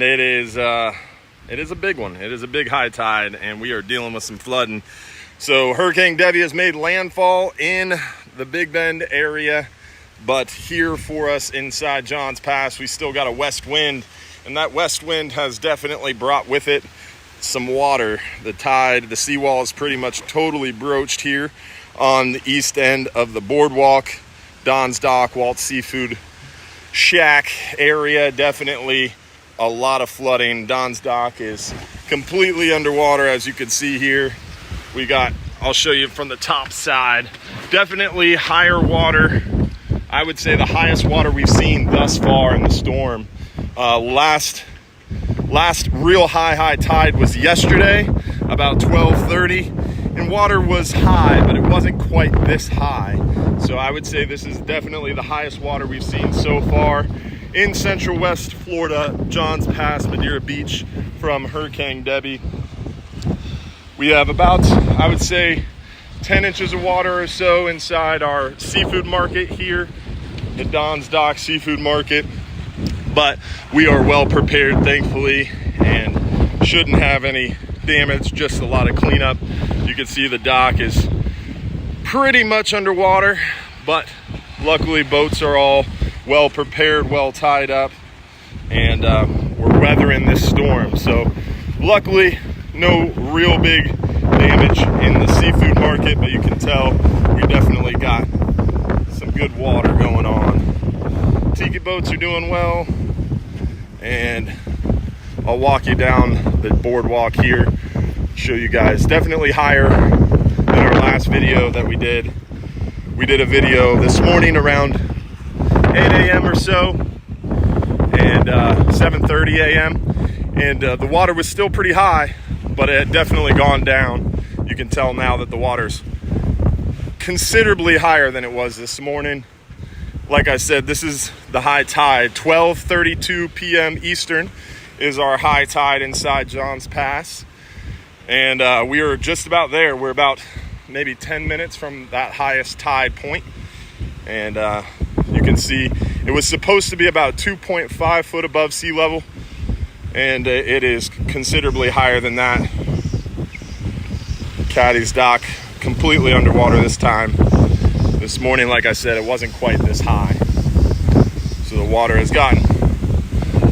It is a big one. It is a big high tide, and we are dealing with some flooding. So Hurricane Debby has made landfall in the Big Bend area, but here for us inside Johns Pass, we still got a west wind, and that west wind has definitely brought with it some water. The tide, the seawall is pretty much totally broached here on the east end of the boardwalk. Don's Dock, Walt's Seafood Shack area, definitely a lot of flooding. Don's Dock is completely underwater, as you can see here. We got, I'll show you from the top side, definitely higher water. I would say the highest water we've seen thus far in the storm. Last real high tide was yesterday, about 12:30, and water was high, but it wasn't quite this high. So I would say this is definitely the highest water we've seen so far in Central West Florida, Johns Pass, Madeira Beach, from Hurricane Debby. We have about, I would say, 10 inches of water or so inside our seafood market here, the Don's Dock Seafood Market. But we are well prepared, thankfully, and shouldn't have any damage, just a lot of cleanup. You can see the dock is pretty much underwater, but luckily boats are all well prepared, well tied up, and we're weathering this storm. So luckily no real big damage in the seafood market, but you can tell we definitely got some good water going on. Tiki boats are doing well, and I'll walk you down the boardwalk here, show you guys. Definitely higher than our last video that we did. We did a video this morning around 8 a.m. or so, and 7:30 a.m. and the water was still pretty high, but it had definitely gone down. You can tell now that the water's considerably higher than it was this morning. Like I said, this is the high tide. 12:32 p.m. Eastern is our high tide inside Johns Pass, and we are just about there. We're about maybe 10 minutes from that highest tide point, and you can see it was supposed to be about 2.5 foot above sea level, and it is considerably higher than that. Caddy's Dock completely underwater this time. This morning, like I said, it wasn't quite this high, so the water has gotten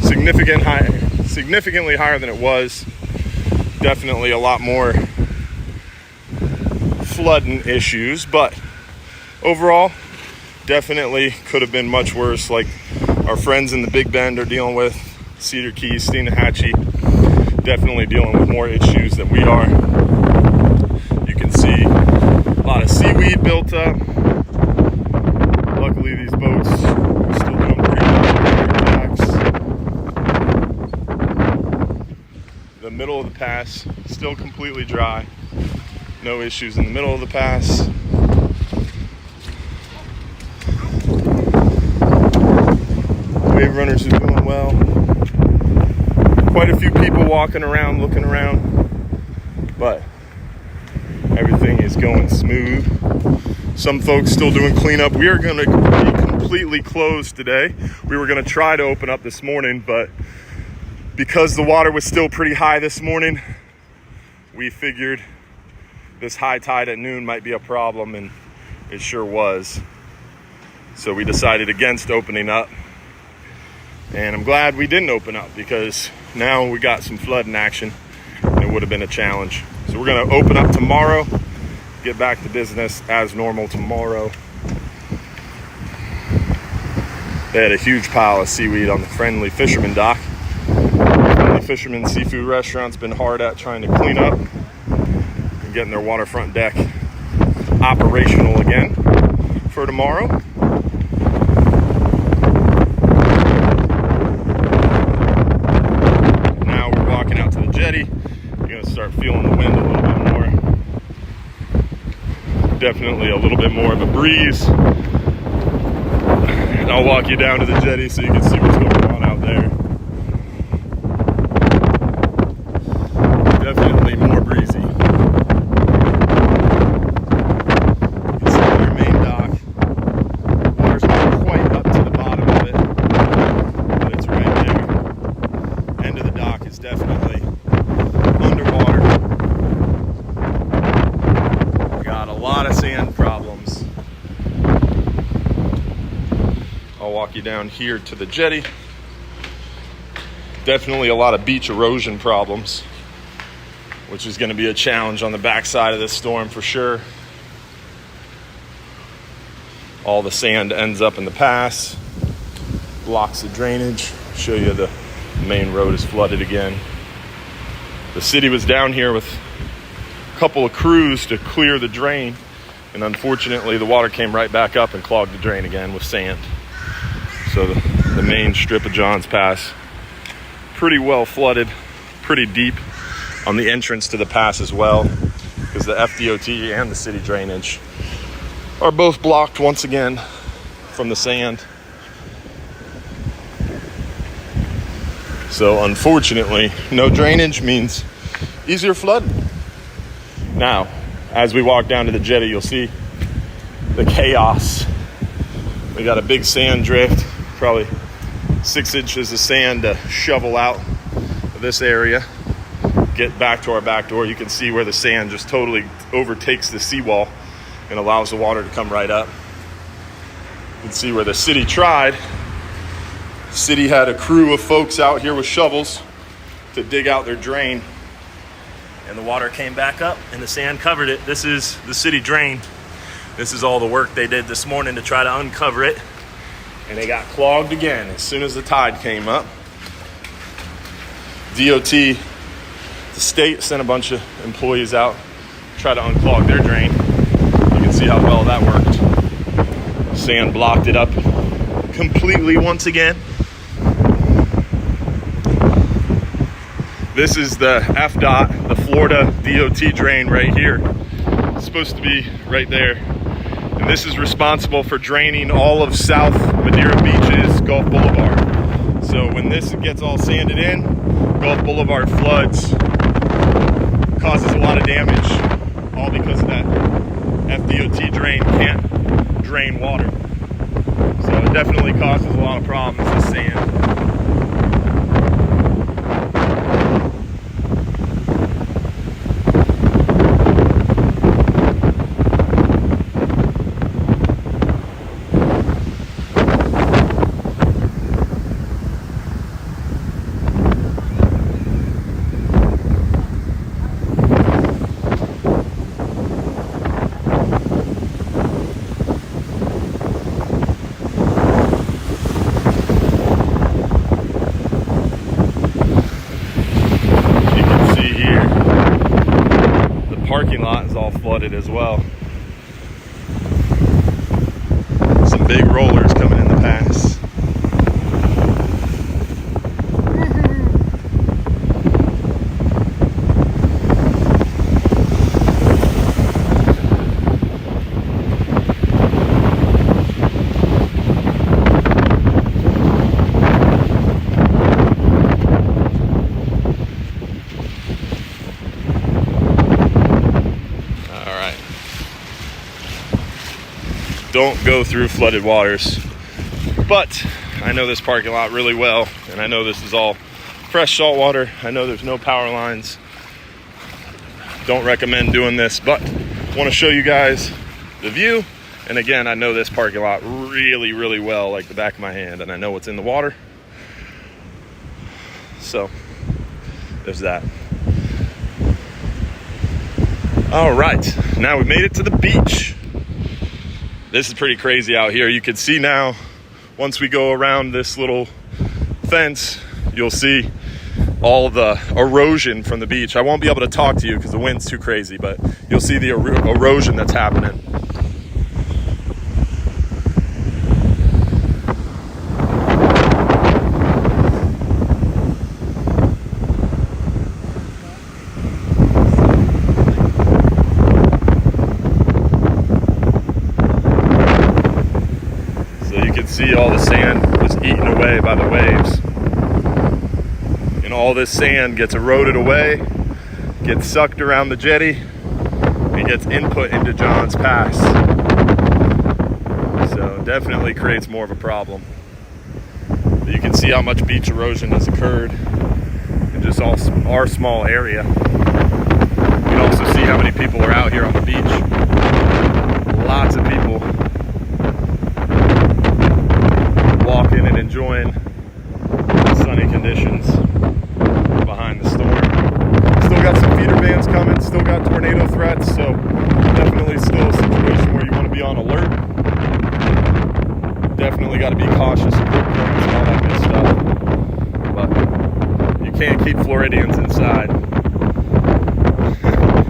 significantly higher than it was. Definitely a lot more flooding issues, but overall definitely could have been much worse, like our friends in the Big Bend are dealing with. Cedar Keys, Steenahatchee, definitely dealing with more issues than we are. You can see a lot of seaweed built up. Luckily these boats are still doing pretty well. The middle of the pass still completely dry. No issues in the middle of the pass. Wave runners are doing well. Quite a few people walking around, looking around, but everything is going smooth. Some folks still doing cleanup. We are going to be completely closed today. We were going to try to open up this morning, but because the water was still pretty high this morning, we figured this high tide at noon might be a problem, and it sure was. So we decided against opening up. And I'm glad we didn't open up, because now we got some flooding action, and it would have been a challenge. So we're going to open up tomorrow, get back to business as normal tomorrow. They had a huge pile of seaweed on the Friendly Fisherman dock. Friendly Fisherman Seafood Restaurant's been hard at trying to clean up and getting their waterfront deck operational again for tomorrow. Jetty, you're going to start feeling the wind a little bit more. Definitely a little bit more of a breeze. And I'll walk you down to the jetty so you can see what's going on out there. Definitely more breezy. You can see our main dock. Water's not quite up to the bottom of it, but it's right there. End of the the dock is definitely underwater. We got a lot of sand problems. I'll walk you down here to the jetty. Definitely a lot of beach erosion problems, which is going to be a challenge on the backside of this storm for sure. All the sand ends up in the pass, blocks the drainage. Show you the main road is flooded again. The city was down here with a couple of crews to clear the drain, and unfortunately the water came right back up and clogged the drain again with sand. So the main strip of Johns Pass, pretty well flooded, pretty deep on the entrance to the pass as well, because the FDOT and the city drainage are both blocked once again from the sand. So unfortunately, no drainage means easier flooding. Now, as we walk down to the jetty, you'll see the chaos. We got a big sand drift, probably 6 inches of sand to shovel out of this area. Get back to our back door. You can see where the sand just totally overtakes the seawall and allows the water to come right up. You can see where the city tried. The city had a crew of folks out here with shovels to dig out their drain, and the water came back up and the sand covered it. This is the city drain. This is all the work they did this morning to try to uncover it, and they got clogged again as soon as the tide came up. DOT, the state, sent a bunch of employees out to try to unclog their drain. You can see how well that worked. Sand blocked it up completely once again. This is the FDOT, the Florida DOT drain right here. It's supposed to be right there. And this is responsible for draining all of South Madeira Beach's Gulf Boulevard. So when this gets all sanded in, Gulf Boulevard floods, causes a lot of damage, all because of that FDOT drain can't drain water. So it definitely causes a lot of problems, this sand. Parking lot is all flooded as well. Some big rollers coming in the pass. Don't go through flooded waters, but I know this parking lot really well, and I know this is all fresh salt water. I know there's no power lines. Don't recommend doing this, but want to show you guys the view. And again, I know this parking lot really, really well, like the back of my hand, and I know what's in the water. So there's that. All right, now we made it to the beach. This is pretty crazy out here. You can see now, once we go around this little fence, you'll see all the erosion from the beach. I won't be able to talk to you because the wind's too crazy, but you'll see the erosion that's happening. See all the sand was eaten away by the waves, and all this sand gets eroded away, gets sucked around the jetty, and gets input into Johns Pass. So definitely creates more of a problem. But you can see how much beach erosion has occurred. just our small area. You can also see how many people are out here on the beach. Lots of people walking and enjoying the sunny conditions behind the storm. Still got some feeder bands coming, still got tornado threats, so definitely still a situation where you want to be on alert. Definitely got to be cautious of rip currents and all that good stuff. But you can't keep Floridians inside.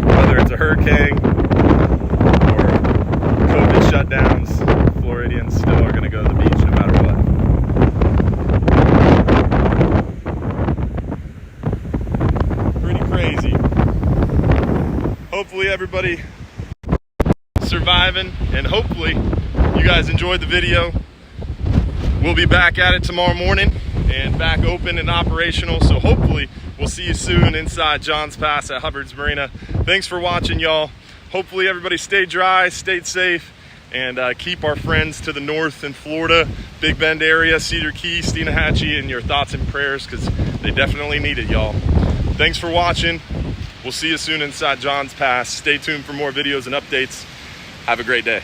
Whether it's a hurricane or COVID shutdowns, Floridians still are going to go to the beach no matter what. Pretty crazy. Hopefully everybody surviving, and hopefully you guys enjoyed the video. We'll be back at it tomorrow morning and back open and operational, so hopefully we'll see you soon inside Johns Pass at Hubbard's Marina. Thanks for watching, y'all. Hopefully everybody stay dry, stay safe, and keep our friends to the north in Florida, Big Bend area, Cedar Key, Steenahatchee in your thoughts and prayers, because they definitely need it, y'all. Thanks for watching. We'll see you soon inside Johns Pass. Stay tuned for more videos and updates. Have a great day.